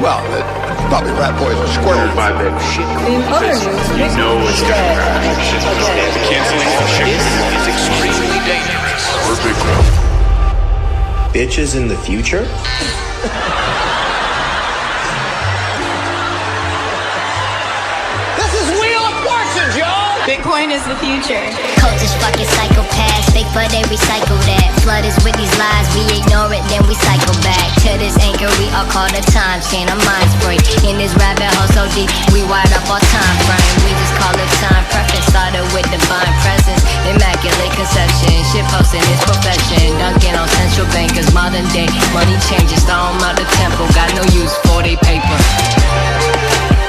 Well, probably rat boys and squirrels. By the shit. In other news, You know it's gonna crash. Canceling all ships is extremely dangerous. We're Bitcoin. Bitches in the future? This is Wheel of Fortune, y'all! Bitcoin is the future. Cultish fucking psychopaths, fake but they recycle that. Flood us with these lies, we ignore it, then we cycle back. To this anchor, we are called a time chain, our minds break. In this rabbit hole so deep, we wired up our time frame. We just call it time preference, started with divine presence. Immaculate conception, shit posting is profession. Dunking on central bankers, modern day money changes. Throw 'em out the temple, got no use for they paper.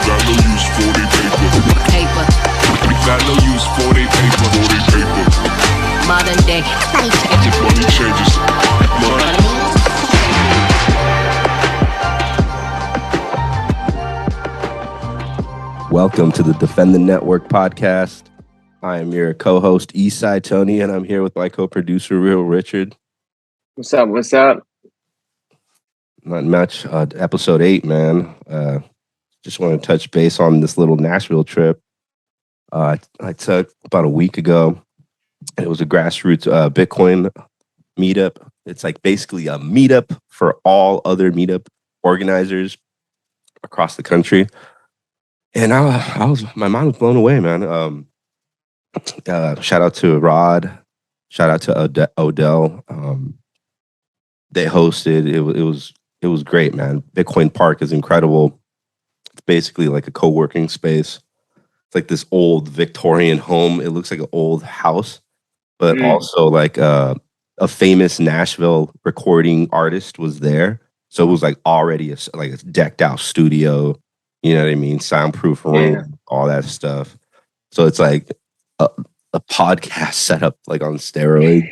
Got no use for they paper. Paper. Got no use for they paper. For they paper. Modern day money changes. Money changes. Welcome to the Defend the Network podcast. I am your co-host Eastside Tony, and I'm here with my co-producer Real Richard. What's up? What's up? Not much. Episode 8, man. Just want to touch base on this little Nashville trip I took about a week ago. It was a Grassroots Bitcoin Meetup. It's like basically a meetup for all other meetup organizers across the country. And my mind was blown away, man. Shout out to Rod. Shout out to Odell. They hosted. It was great, man. Bitcoin Park is incredible. It's basically like a co-working space. It's like this old Victorian home. It looks like an old house, but also like a famous Nashville recording artist was there. So it was like already like a decked out studio. You know what I mean? Soundproof room, all that stuff. So it's like a podcast setup like on steroids.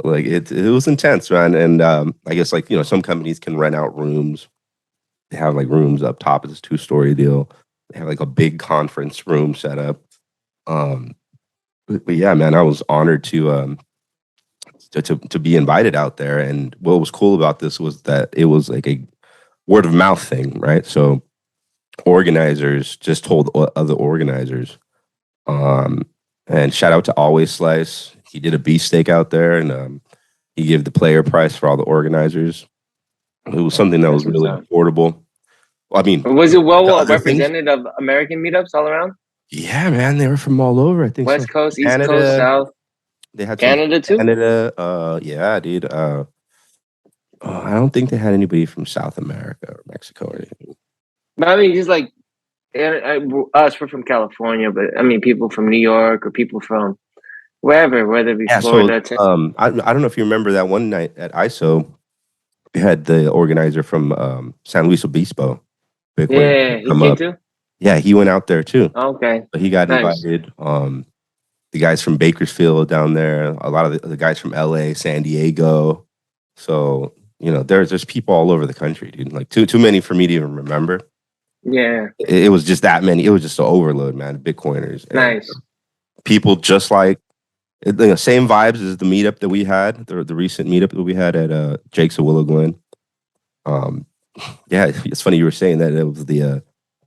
Like it was intense, man. And I guess like, you know, some companies can rent out rooms. They have like rooms up top. It's a 2-story deal. They have like a big conference room set up. But yeah, man, I was honored to be invited out there. And what was cool about this was that it was like a word of mouth thing, right? So organizers just told other organizers. And shout out to Always Slice. He did a beefsteak out there, and he gave the player price for all the organizers. It was something that was really affordable. Well, I mean, was it well represented of American meetups all around? Yeah, man, they were from all over. I think West Coast, East Canada, Coast, South. They had Canada too. Canada, yeah, dude. I don't think they had anybody from South America or Mexico or anything. But I mean, just like us, we're from California, but I mean, people from New York or people from wherever, whether it be Florida. So, I don't know if you remember that one night at ISO, we had the organizer from San Luis Obispo. Yeah, he came too? Yeah, he went out there too. Okay. So he got invited. The guys from Bakersfield down there, a lot of the guys from LA, San Diego. So, you know, there's people all over the country, dude. Like too many for me to even remember. Yeah. It was just that many. It was just an overload, man. Bitcoiners. Nice. And people just like, you know, same vibes as the meetup that we had, the recent meetup that we had at Jake's of Willow Glen. Yeah, it's funny you were saying that it was the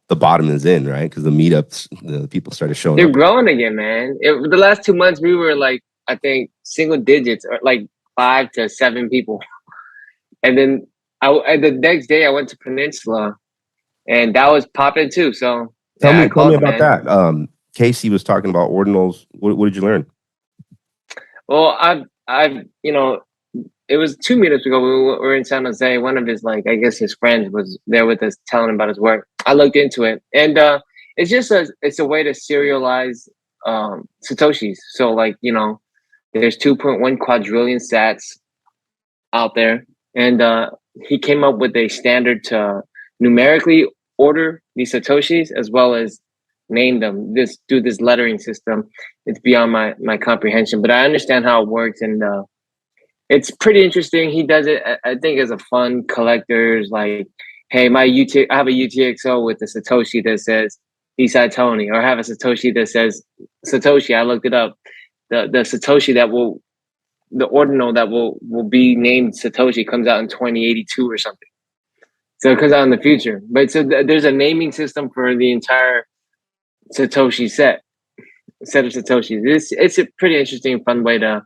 bottom is in, right? Because the meetups, the people started showing They're up. growing again, man. The last 2 months, we were like, I think, single digits, or like 5 to 7 people. And then the next day, I went to Peninsula, and that was popping too. So tell me about that. Casey was talking about Ordinals. What did you learn? Well, I've you know, it was 2 meetups ago. We were in San Jose. One of his, like, I guess his friends was there with us, telling him about his work. I looked into it, and it's just a way to serialize satoshis. So, like, you know, there's 2.1 quadrillion sats out there, and he came up with a standard to numerically order these satoshis as well as name them. Do this lettering system. It's beyond my comprehension, but I understand how it works, and it's pretty interesting. He does it, I think, as a fun collector's, like, hey, I have a UTXO with a Satoshi that says Eastside Tony, or I have a Satoshi that says Satoshi. I looked it up. The Satoshi the ordinal that will be named Satoshi comes out in 2082 or something. So it comes out in the future. But so there's a naming system for the entire Satoshi set of Satoshis. It's a pretty interesting, fun way to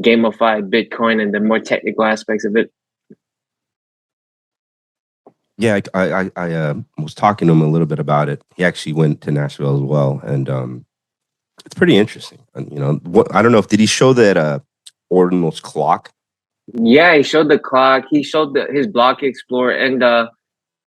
gamify Bitcoin and the more technical aspects of it. Yeah, I was talking to him a little bit about it. He actually went to Nashville as well, and it's pretty interesting. And I don't know if did he show that Ordinals clock? Yeah, he showed the clock. He showed his block explorer, and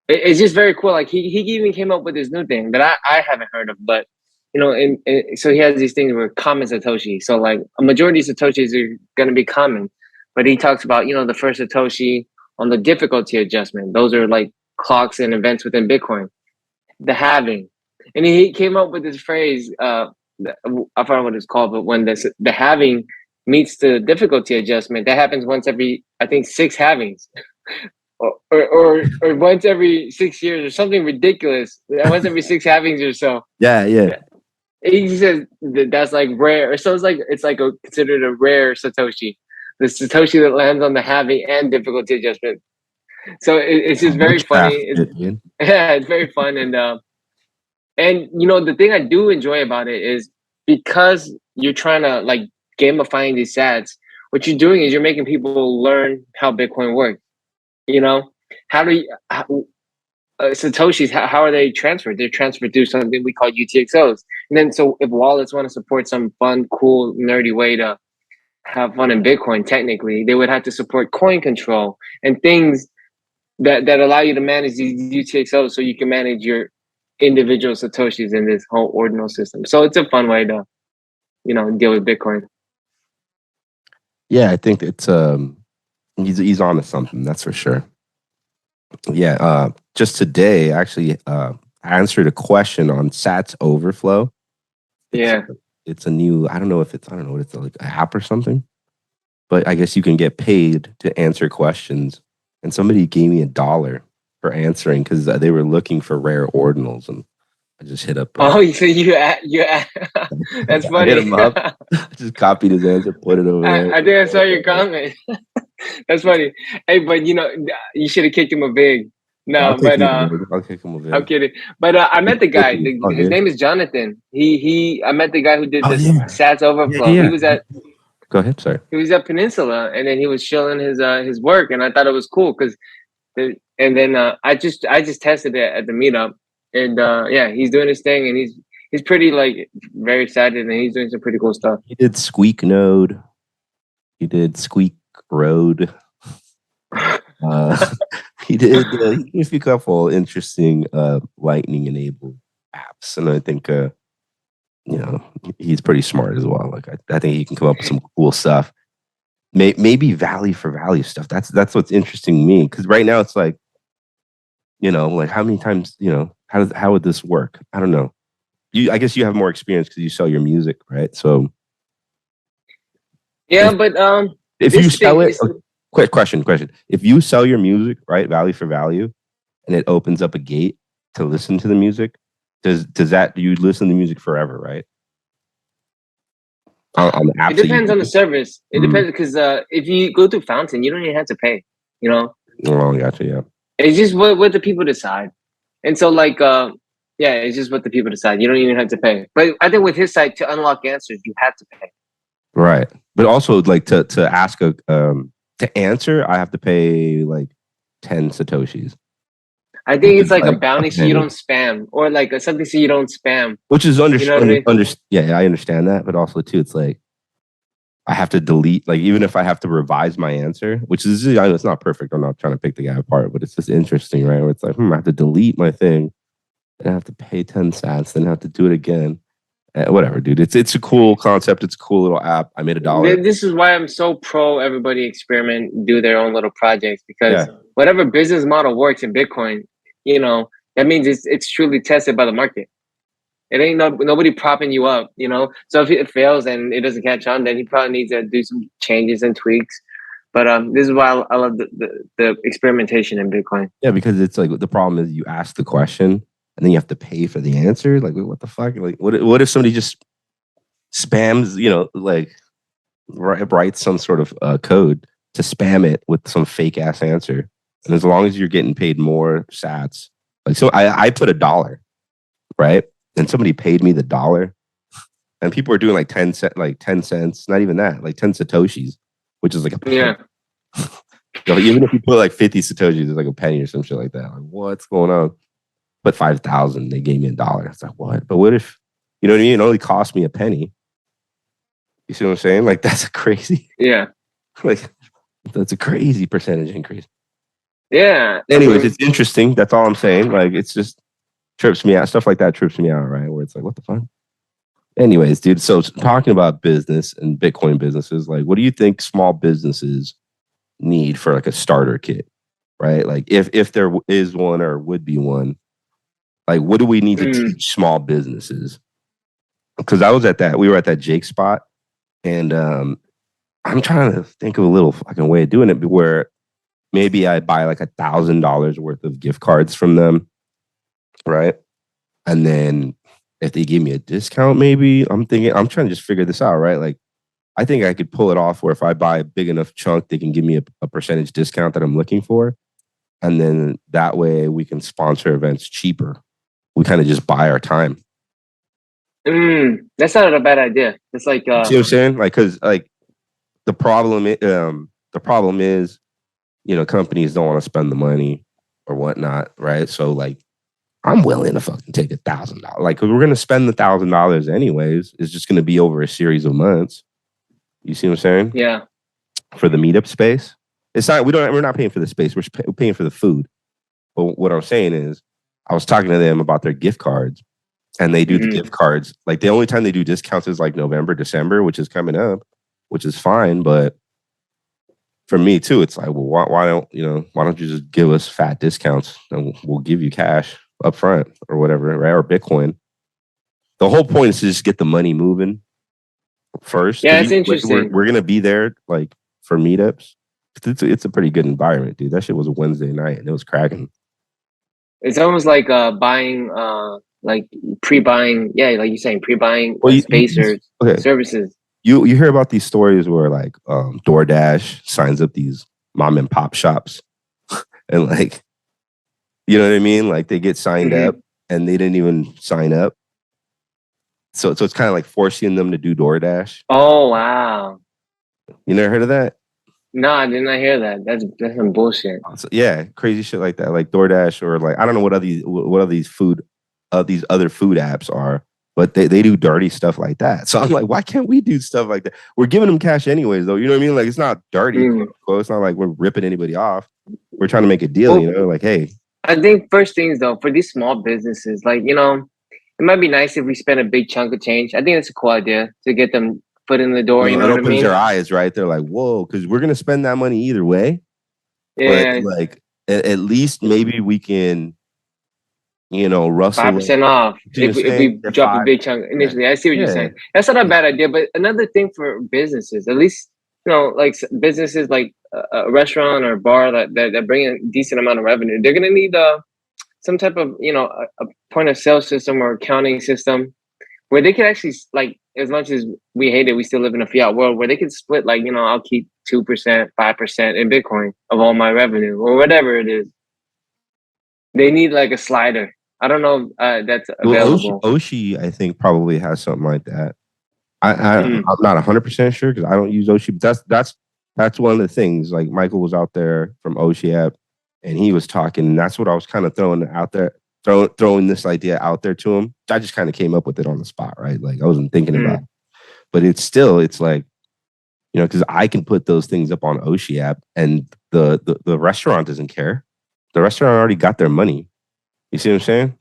it's just very cool. Like he even came up with this new thing that I haven't heard of, but so he has these things where common Satoshi. So like a majority of Satoshis are going to be common, but he talks about the first Satoshi on the difficulty adjustment. Those are like clocks and events within Bitcoin. The halving, and he came up with this phrase. I forgot what it's called, but when the halving meets the difficulty adjustment, that happens once every, I think, 6 halvings. Or once every 6 years or something ridiculous. Once every 6 halvings or so. Yeah. He says that's like rare. So it's like considered a rare Satoshi. The Satoshi that lands on the halving and difficulty adjustment. So it's just very funny. It's very fun. And the thing I do enjoy about it is because you're trying to like gamifying these sats, what you're doing is you're making people learn how Bitcoin works. Satoshis, how are they transferred? They're transferred through something we call UTXOs. And then so if wallets want to support some fun, cool, nerdy way to have fun in Bitcoin, technically, they would have to support coin control and things that allow you to manage these UTXOs so you can manage your individual Satoshis in this whole ordinal system. So it's a fun way to, deal with Bitcoin. Yeah, I think it's he's on to something, that's for sure. Yeah, just today, actually, I answered a question on Sats Overflow. It's a new, I don't know what it's like an app or something, but I guess you can get paid to answer questions. And somebody gave me $1 for answering because they were looking for rare ordinals, and I just hit up. So you that's funny. I hit him up. I just copied his answer, put it over there. I think I saw your comment. That's funny. Hey, but you should have kicked him a big. No, I'll kick him a big. I'm kidding. But I met the guy. His name is Jonathan. I met the guy who did the Sats Overflow. Yeah. He was at. Go ahead. Sorry. He was at Peninsula, and then he was showing his work, and I thought it was cool because, and then I just tested it at the meetup, and he's doing his thing, and he's pretty like very excited, and he's doing some pretty cool stuff. He did Squeak Node. He did Squeak Road. He did a few couple interesting Lightning enabled apps, and I think he's pretty smart as well. Like I think he can come up with some cool stuff. Maybe value for value stuff. That's what's interesting to me, because right now it's like, like how many times, how would this work? I don't know. I guess you have more experience because you sell your music, right? So but if you sell it. Quick question. If you sell your music, right, value for value, and it opens up a gate to listen to the music, does that you listen to music forever, right? On the apps, it depends on the service. It depends because if you go through Fountain, you don't even have to pay. Oh, gotcha. Yeah. It's just what the people decide, and so like it's just what the people decide. You don't even have to pay. But I think with his site, to unlock answers, you have to pay. Right, but also like to ask to answer, I have to pay like 10 Satoshis. I think it's like a bounty so you don't spam, or like something so you don't spam. Which is yeah, I understand that, but also too, it's like I have to delete, like even if I have to revise my answer, which is, I know it's not perfect. I'm not trying to pick the guy apart, but it's just interesting, right? Where it's like, I have to delete my thing, and I have to pay 10 sats, then I have to do it again. Whatever, dude. It's a cool concept. It's a cool little app. I made $1. This is why I'm so pro everybody experiment, do their own little projects, because whatever business model works in Bitcoin, that means it's truly tested by the market. It ain't nobody propping you up, So if it fails and it doesn't catch on, then he probably needs to do some changes and tweaks. But this is why I love the experimentation in Bitcoin. Yeah, because it's like the problem is you ask the question, and then you have to pay for the answer. Like, what the fuck? Like, what if somebody just spams, like writes some sort of code to spam it with some fake ass answer, And as long as you're getting paid more sats, like, so I put $1, right? And somebody paid me the $1, and people are doing like 10 cents, not even that, like 10 Satoshis, which is like a penny. Yeah. So even if you put like 50 Satoshis, it's like a penny or some shit like that. Like, what's going on? But 5,000, they gave me $1. It's like, what? But what if, you know what I mean? It only cost me a penny. You see what I'm saying? Like, that's a crazy. Yeah. Like, that's a crazy percentage increase. Yeah. Anyways, it's interesting. That's all I'm saying. Like, it's just trips me out. Stuff like that trips me out, right? Where it's like, what the fuck? Anyways, dude. So talking about business and Bitcoin businesses, like, what do you think small businesses need for like a starter kit, right? Like, if there is one or would be one, like, what do we need to teach small businesses? Because we were at that Jake spot, and I'm trying to think of a little fucking way of doing it where maybe I buy like $1,000 worth of gift cards from them, right? And then if they give me a discount, maybe I'm trying to just figure this out, right? Like, I think I could pull it off where if I buy a big enough chunk, they can give me a percentage discount that I'm looking for. And then that way we can sponsor events cheaper. We kind of just buy our time. That's not a bad idea. It's like, see what I'm saying? Like, cause like the problem is, you know, companies don't want to spend the money or whatnot, right? So like, I'm willing to fucking take $1,000. Like, cause we're gonna spend the $1,000 anyways. It's just gonna be over a series of months. You see what I'm saying? Yeah. For the meetup space, it's not. We're not paying for the space. We're paying for the food. But what I'm saying is, I was talking to them about their gift cards, and they do the gift cards. Like, the only time they do discounts is like November, December, which is coming up, which is fine. But for me too, it's like, well, why don't you just give us fat discounts and we'll give you cash up front or whatever, right? Or Bitcoin. The whole point is to just get the money moving first. Yeah, it's interesting. We're gonna be there like for meetups. It's a pretty good environment, dude. That shit was a Wednesday night and it was cracking. It's almost like buying, like pre-buying. Yeah, like you're saying, pre-buying space or services. You hear about these stories where like DoorDash signs up these mom and pop shops, and like, you know what I mean? Like, they get signed up and they didn't even sign up. So it's kind of like forcing them to do DoorDash. Oh wow! You never heard of that? No, I did not hear that. That's some bullshit. So, yeah, crazy shit like that, like DoorDash or like, I don't know what these other food apps are, but they do dirty stuff like that. So I'm like, why can't we do stuff like that? We're giving them cash anyways, though. You know what I mean? Like, it's not dirty. It's not like we're ripping anybody off. We're trying to make a deal. You know, like, hey. I think first things though, for these small businesses, like, you know, it might be nice if we spend a big chunk of change. I think it's a cool idea to get them foot in the door. You know what I mean? It opens their eyes, right? They're like, whoa, because we're gonna spend that money either way. Yeah. But like, at least maybe we can, you know, rustle 5% off if we drop a big chunk initially. I see what you're saying. That's not a bad idea. But another thing for businesses, at least, you know, like businesses like a restaurant or a bar that bring in a decent amount of revenue, they're gonna need some type of, you know, a point of sale system or accounting system where they can actually, like, as much as we hate it, we still live in a fiat world where they can split, like, you know, I'll keep 2%, 5% in Bitcoin of all my revenue or whatever it is. They need like a slider. I don't know if that's available. Oshi, I think, probably has something like that. I'm not 100% sure because I don't use Oshi, but that's one of the things. Like, Michael was out there from Oshi app, and he was talking, and that's what I was kind of throwing out there, throwing this idea out there to him. I just kind of came up with it on the spot, right? Like, I wasn't thinking about it. But it's like, you know, because I can put those things up on Oshi app, and the restaurant doesn't care. The restaurant already got their money. You see what I'm saying?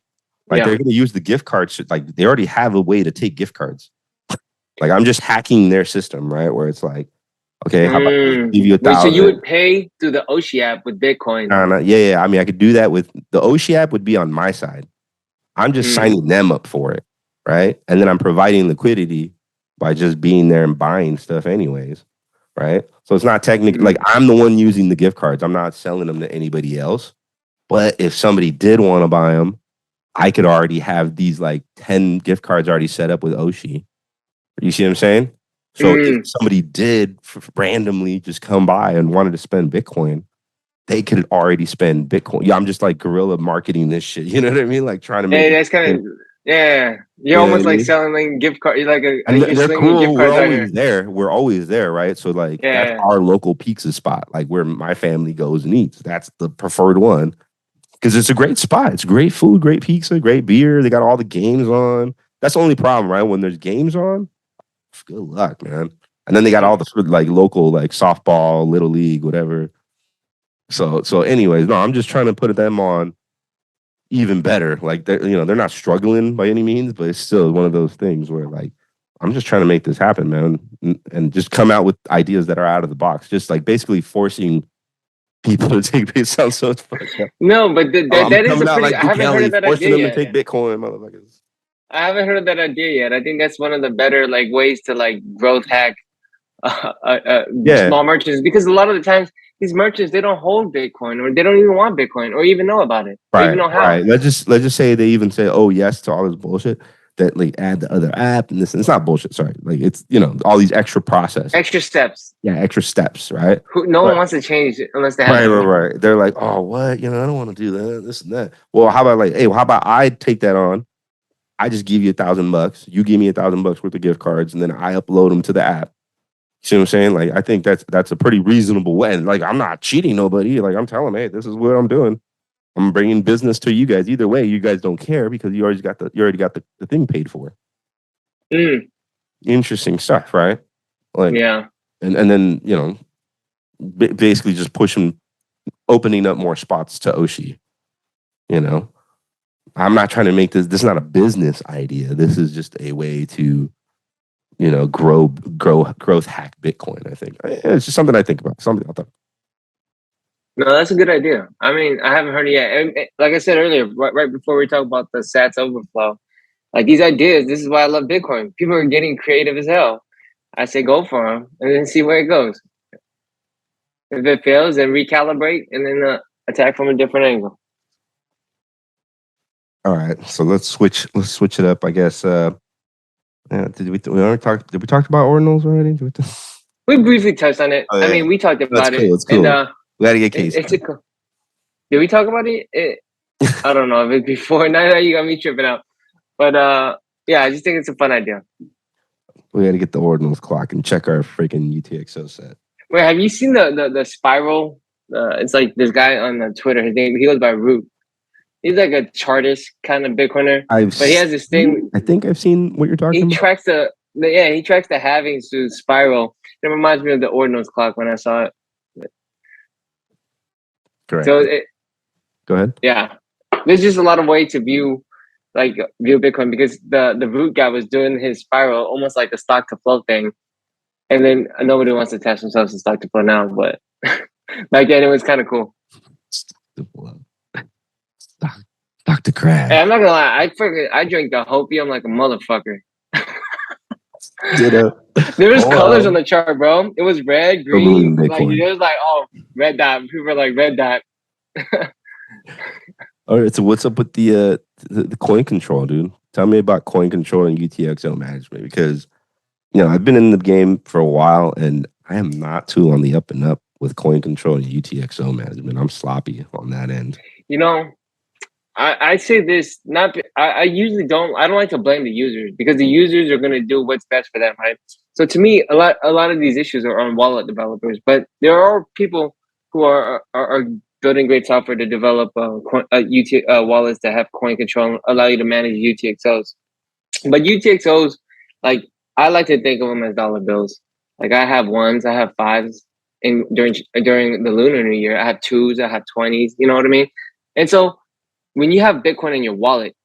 Like, they're going to use the gift cards. Like, they already have a way to take gift cards. Like, I'm just hacking their system, right? Where it's like, okay, how about I give you $1,000? So you would pay through the Oshi app with Bitcoin? Yeah. I mean, I could do that with the Oshi app. Would be on my side. I'm just signing them up for it, right? And then I'm providing liquidity by just being there and buying stuff, anyways, right? So it's not technically like I'm the one using the gift cards. I'm not selling them to anybody else. But if somebody did want to buy them, I could already have these like 10 gift cards already set up with Oshi. You see what I'm saying? So if somebody did randomly just come by and wanted to spend Bitcoin, they could already spend Bitcoin. Yeah, I'm just like guerrilla marketing this shit. You know what I mean? Like trying to make. Hey, that's kind of yeah. You're almost like selling like gift card. You're like and you're they're slinging cool. gift We're cards out always here. there. We're always there, right? So like that's Yeah. our local pizza spot, like where my family goes and eats. That's the preferred one because it's a great spot. It's great food, great pizza, great beer. They got all the games on. That's the only problem, right? When there's games on, good luck, man. And then they got all the like local like softball, little league, whatever. So anyways, no, I'm just trying to put them on even better. Like they're they're not struggling by any means, but it's still one of those things where like I'm just trying to make this happen, man, and just come out with ideas that are out of the box. Just like basically forcing people to take it sounds so fucked up. No, but that is a pretty. Like I haven't heard of that forcing idea them to yet. take Bitcoin, motherfuckers. I haven't heard of that idea yet. I think that's one of the better like ways to like growth hack small merchants, because a lot of the times these merchants, they don't hold Bitcoin, or they don't even want Bitcoin, or even know about it, or even know how. Right. Let's just say they even say, "Oh yes" to all this bullshit that like add the other app and this. And it's not bullshit. Sorry, like it's all these extra processes, extra steps. Yeah, extra steps. Right. No one wants to change it unless they have. Right. They're like, "Oh, what? I don't want to do that. This and that." Well, how about like, hey, how about I take that on? I just give you $1,000. You give me $1,000 worth of gift cards, and then I upload them to the app. You see what I'm saying? Like, I think that's a pretty reasonable way. And like, I'm not cheating nobody. Like, I'm telling them, hey, this is what I'm doing. I'm bringing business to you guys. Either way, you guys don't care because you already got the thing paid for. Interesting stuff, right? Like, yeah. And then basically just pushing, opening up more spots to Oshi. I'm not trying to make this. This is not a business idea. This is just a way to growth hack Bitcoin. I think it's just something I think about. Something I thought. No, that's a good idea. I mean, I haven't heard it yet. And like I said earlier, right before we talk about the Sats Overflow, like these ideas, this is why I love Bitcoin. People are getting creative as hell. I say go for them and then see where it goes. If it fails, then recalibrate and then attack from a different angle. All right, so let's switch it up. I guess. Did we talk about ordinals already? We briefly touched on it. Oh, yeah. I mean, we talked about it. It's cool. And, we got to get case. Did we talk about it? I don't know if it's before. Now you got me tripping out. But yeah, I just think it's a fun idea. We got to get the ordinals clock and check our freaking UTXO set. Wait, have you seen the spiral? It's like this guy on Twitter. His name, he goes by Root. He's like a chartist kind of Bitcoiner. But he has this thing. I think I've seen what you're talking about. He tracks the halvings through spiral. It reminds me of the ordinals clock when I saw it. Correct. So go ahead. Yeah, there's just a lot of ways to view Bitcoin, because the Root guy was doing his spiral almost like a stock to flow thing, and then nobody wants to attach themselves to stock to flow now, but back then it was kind of cool. Stock to crash. Hey, I'm not gonna lie, I drank the hopium like a motherfucker. There was colors on the chart, bro. It was red, green. Like it was like, oh, red dot. People were like, red dot. All right, so what's up with the coin control, dude? Tell me about coin control and UTXO management, because I've been in the game for a while and I am not too on the up and up with coin control and UTXO management. I'm sloppy on that end. I say this, I usually don't like to blame the users, because the users are going to do what's best for them, right? So to me, a lot of these issues are on wallet developers, but there are people who are building great software to develop wallets that have coin control and allow you to manage UTXOs. But UTXOs, like, I like to think of them as dollar bills. Like, I have ones, I have fives, and during the Lunar New Year, I have twos, I have 20s. You know what I mean? And so when you have Bitcoin in your wallet,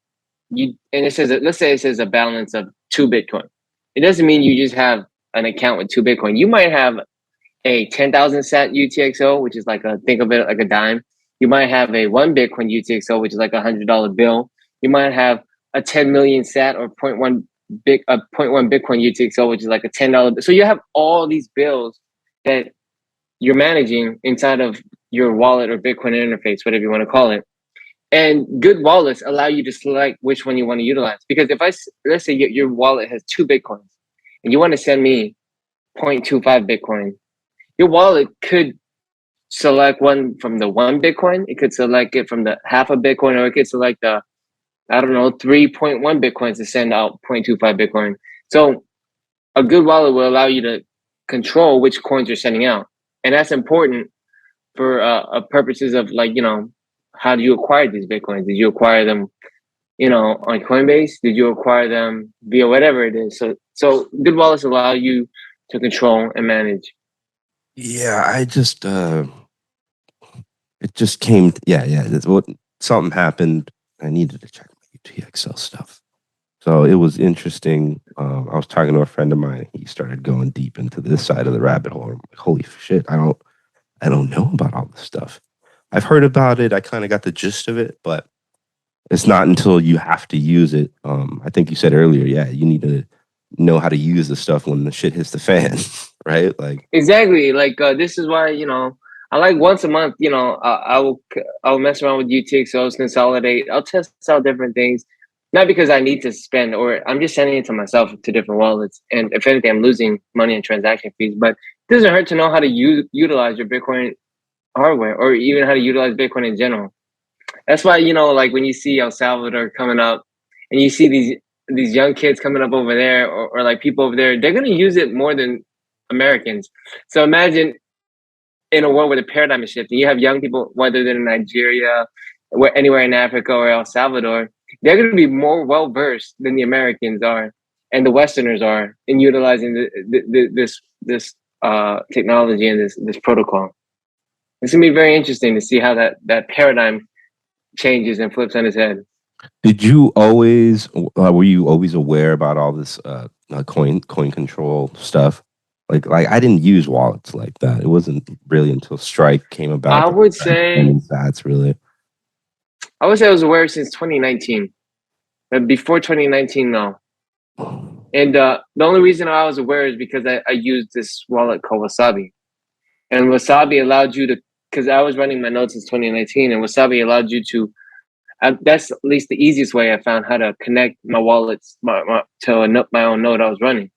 let's say it says a balance of 2 Bitcoin. It doesn't mean you just have an account with 2 Bitcoin. You might have a 10,000 sat UTXO, which is think of it like a dime. You might have a 1 Bitcoin UTXO, which is like $100 bill. You might have a 10 million sat or 0.1 Bitcoin UTXO, which is like a $10 bill. So you have all these bills that you're managing inside of your wallet or Bitcoin interface, whatever you want to call it. And good wallets allow you to select which one you want to utilize. Because let's say your wallet has 2 Bitcoins and you want to send me 0.25 Bitcoin, your wallet could select one from the 1 Bitcoin. It could select it from the half a Bitcoin, or it could select the, I don't know, 3.1 Bitcoins to send out 0.25 Bitcoin. So a good wallet will allow you to control which coins you're sending out. And that's important for purposes of, like, you know, how do you acquire these Bitcoins? Did you acquire them, you know, on Coinbase? Did you acquire them via whatever it is? So good wallets allow you to control and manage. Yeah, I just it just came. Yeah. That's what something happened. I needed to check my UTXO stuff. So it was interesting. I was talking to a friend of mine. He started going deep into this side of the rabbit hole. I'm like, holy shit! I don't know about all this stuff. I've heard about it. I kind of got the gist of it, but it's not until you have to use it. I think you said earlier, yeah, you need to know how to use the stuff when the shit hits the fan, right? Like, Exactly. Like this is why, you know, I like once a month. You know, I will mess around with UTXOs, consolidate. I'll test out different things, not because I need to spend, or I'm just sending it to myself to different wallets. And if anything, I'm losing money in transaction fees. But it doesn't hurt to know how to utilize your Bitcoin hardware, or even how to utilize Bitcoin in general. That's why, you know, like when you see El Salvador coming up, and you see these young kids coming up over there, or like people over there, they're gonna use it more than Americans. So imagine in a world where the paradigm is shifting, you have young people, whether they're in Nigeria, anywhere in Africa or El Salvador, they're going to be more well versed than the Americans are and the Westerners are in utilizing this technology and this protocol. It's going to be very interesting to see how that paradigm changes and flips on its head. did you always were you always aware about all this coin control stuff? Like I didn't use wallets like that. It wasn't really until Strike came about. I would say that's really. I was aware since 2019, but before 2019, no. And the only reason I was aware is because I used this wallet called Wasabi, and Wasabi allowed you to, because I was running my nodes since 2019, and Wasabi allowed you to. That's at least the easiest way I found how to connect my wallets to my own node I was running.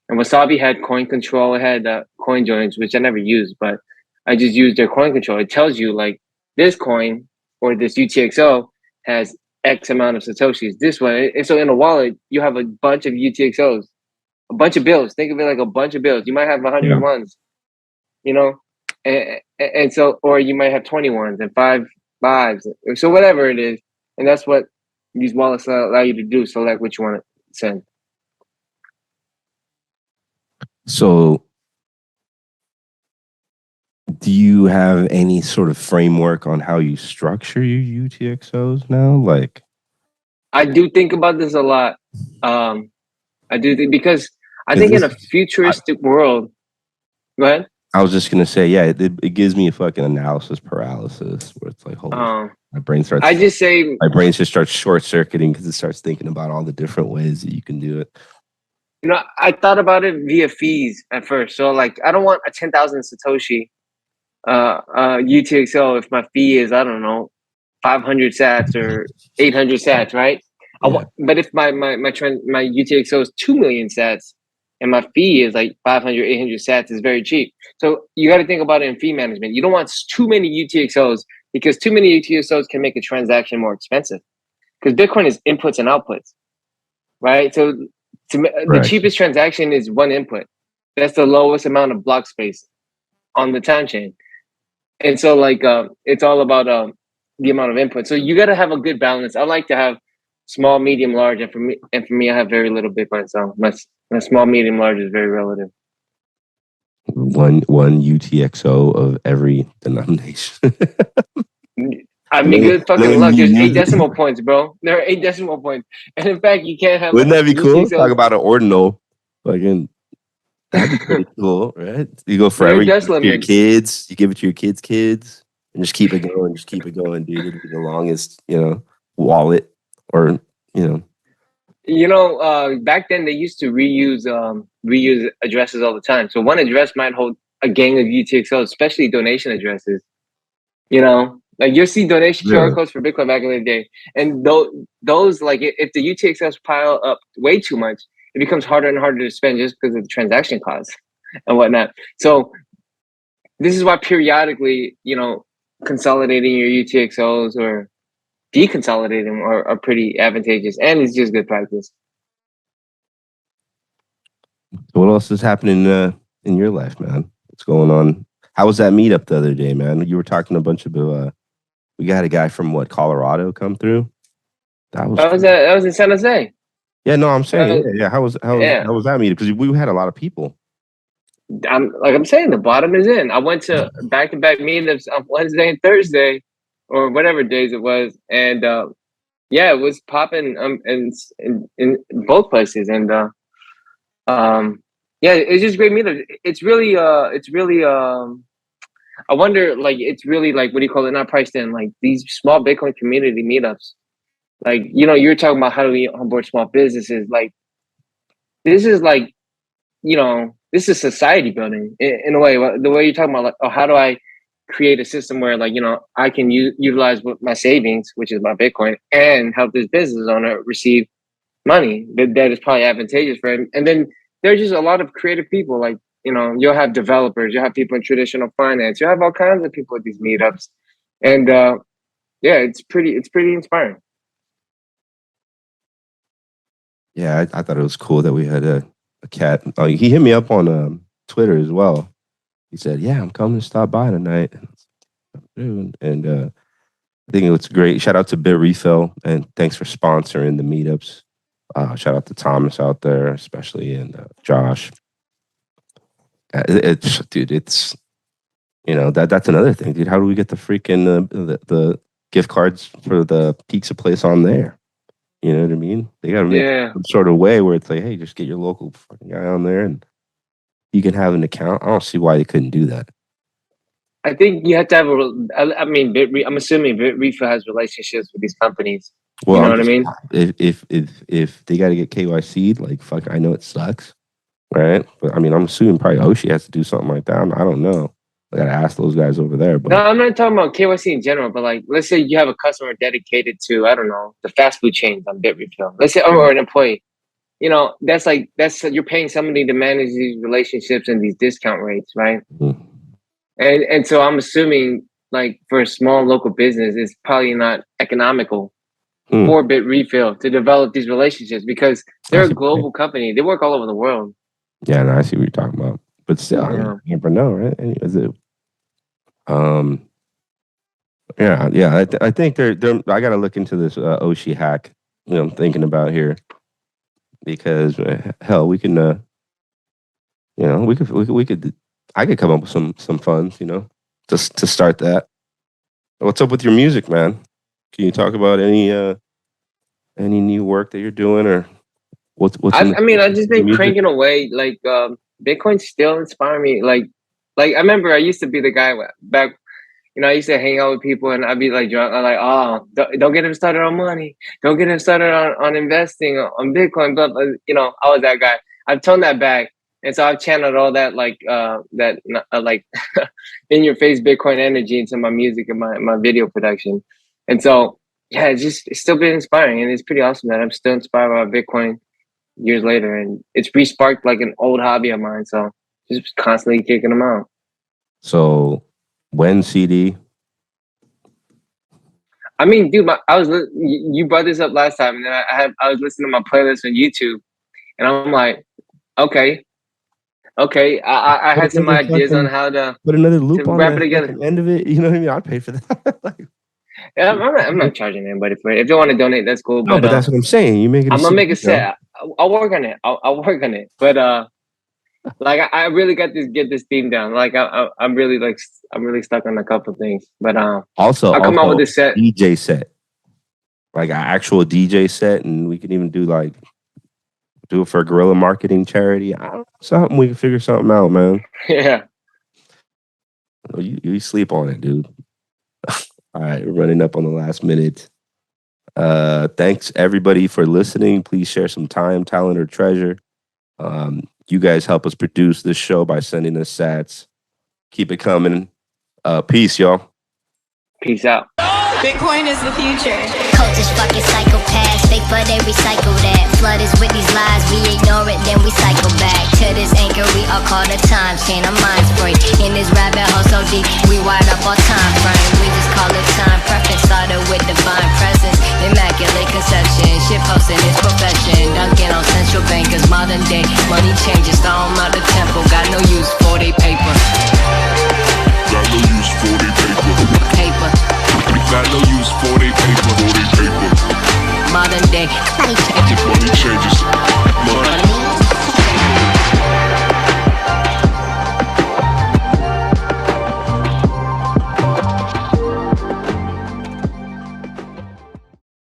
And Wasabi had coin control. It had coin joins, which I never used, but I just used their coin control. It tells you like this coin or this UTXO has X amount of Satoshis. This one, and so in a wallet, you have a bunch of UTXOs, a bunch of bills. Think of it like a bunch of bills. You might have 100 ones, you know, and so, or you might have 20 ones and 5 5s. So whatever it is, and that's what these wallets allow you to do. Select which you want to send. So, do you have any sort of framework on how you structure your UTXOs now? Like, I do think about this a lot. I do think, because I think in a futuristic world. Go ahead. I was just gonna say, yeah, it gives me a fucking analysis paralysis where it's like, holy, my brain starts. My brain just starts short circuiting because it starts thinking about all the different ways that you can do it. You know, I thought about it via fees at first. So like, I don't want a 10,000 Satoshi UTXO if my fee is, I don't know, 500 sats or 800 sats, right? Yeah. But if my UTXO is 2 million sats and my fee is like 500, 800 sats, is very cheap. So you got to think about it in fee management. You don't want too many UTXOs, because too many UTXOs can make a transaction more expensive, because Bitcoin is inputs and outputs, right? So the cheapest transaction is one input. That's the lowest amount of block space on the time chain. And so like it's all about the amount of input. So you got to have a good balance. I like to have small, medium, large, and for me, I have very little Bitcoin. So my small, medium, large is very relative. One UTXO of every denomination. I mean, good fucking luck. There's 8 decimal points, bro. There are 8 decimal points, and in fact, you can't have. Wouldn't that be cool? UTXO. Talk about an ordinal, fucking. That'd be pretty cool, right? You go for your kids. You give it to your kids, and just keep it going. Just keep it going, dude. It'll be the longest, wallet, or back then they used to reuse addresses all the time. So one address might hold a gang of UTXOs, especially donation addresses. You know, like you'll see donation QR codes for Bitcoin back in the day, and those like if the UTXOs pile up way too much, it becomes harder and harder to spend just because of the transaction costs and whatnot. So this is why periodically, consolidating your UTXOs or deconsolidating them are pretty advantageous, and it's just good practice. So what else is happening in your life, man? What's going on? How was that meetup the other day, man? You were talking to a bunch of we got a guy from Colorado come through. That was in San Jose. Yeah, no, I'm saying, yeah. How was that meetup? Because we had a lot of people. I'm saying, the bottom is in. I went to back-to-back meetups on Wednesday and Thursday, or whatever days it was, and it was popping in both places, and it's just great meetups. It's really I wonder, like, it's really like, what do you call it? Not priced in, like these small Bitcoin community meetups. Like, you're talking about how do we onboard small businesses. Like, this is like, this is society building in a way. The way you're talking about, like, how do I create a system where, like, I can utilize my savings, which is my Bitcoin, and help this business owner receive money that is probably advantageous for him. And then there's just a lot of creative people, like, you'll have developers, you'll have people in traditional finance, you'll have all kinds of people at these meetups. And it's pretty inspiring. Yeah, I thought it was cool that we had a cat. He hit me up on Twitter as well. He said, "Yeah, I'm coming to stop by tonight." And I think it was great. Shout out to Bit Refill, and thanks for sponsoring the meetups. Shout out to Thomas out there, especially, and Josh. It's that's another thing, dude. How do we get the freaking the gift cards for the pizza place on there? You know what I mean? They got to make some sort of way where it's like, hey, just get your local fucking guy on there and you can have an account. I don't see why they couldn't do that. I think you have to have I'm assuming Bitrefill has relationships with these companies. Well, you know what I mean? If they got to get KYC'd, like, fuck, I know it sucks, right? But I mean, I'm assuming probably Oshi has to do something like that. I don't know. I gotta ask those guys over there. But no, I'm not talking about KYC in general. But, like, let's say you have a customer dedicated to, I don't know, the fast food chains on Bitrefill. Let's say, or an employee. That's you're paying somebody to manage these relationships and these discount rates, right? Mm-hmm. And so I'm assuming, like, for a small local business, it's probably not economical for Bitrefill to develop these relationships because they're a global company. They work all over the world. Yeah, no, I see what you're talking about. But still, I mean, you never know, right? Anyways, I think they're. I got to look into this Oshi hack. I'm thinking about here because hell, we can. We could. I could come up with some funds, just to start that. What's up with your music, man? Can you talk about any new work that you're doing, or what's? I've just been cranking away. Like, Bitcoin still inspire me. Like I remember I used to be the guy back. I used to hang out with people and I'd be like drunk. I'm like, oh, don't get him started on money. Don't get him started on investing on Bitcoin. But I was that guy. I've toned that back, and so I've channeled all that like in your face Bitcoin energy into my music and my video production. And so it's still been inspiring, and it's pretty awesome that I'm still inspired by Bitcoin years later, and it's re-sparked like an old hobby of mine. So just constantly kicking them out. So when CD? I mean, dude, you brought this up last time, and then I was listening to my playlist on YouTube, and I'm like, okay. I had some ideas on how to put another loop on wrap it together. End of it, you know what I mean? I'd pay for that. Yeah, I'm not charging anybody for it. If they want to donate, that's cool. No, but that's what I'm saying. You make it. I'm gonna make a set. I'll work on it. I'll work on it. But like I really got to get this theme down. Like I'm really stuck on a couple of things. But also I'll come out with this set. DJ set, like an actual DJ set, and we can even do it for a guerrilla marketing charity. I don't know, something we can figure something out, man. Yeah. You sleep on it, dude. All right, we're running up on the last minute. Thanks everybody for listening. Please share some time, talent, or treasure. You guys help us produce this show by sending us sats. Keep it coming. Peace, y'all. Peace out. Bitcoin is the future. Cultish fucking psychopaths, fake but they recycle that. Flood us with these lies, we ignore it, then we cycle back. To this anchor, we are called a time chain, our minds break. In this rabbit hole so deep, we wired up our time frame. We just call it time preference, started with divine presence. Immaculate conception, shit posting is profession. Dunking on central bankers, modern day money changes. Throw 'em out the temple, got no use for they paper. Got no use for they paper. Paper. Got no use for they paper. For they paper. Modern day money changes. Money changes.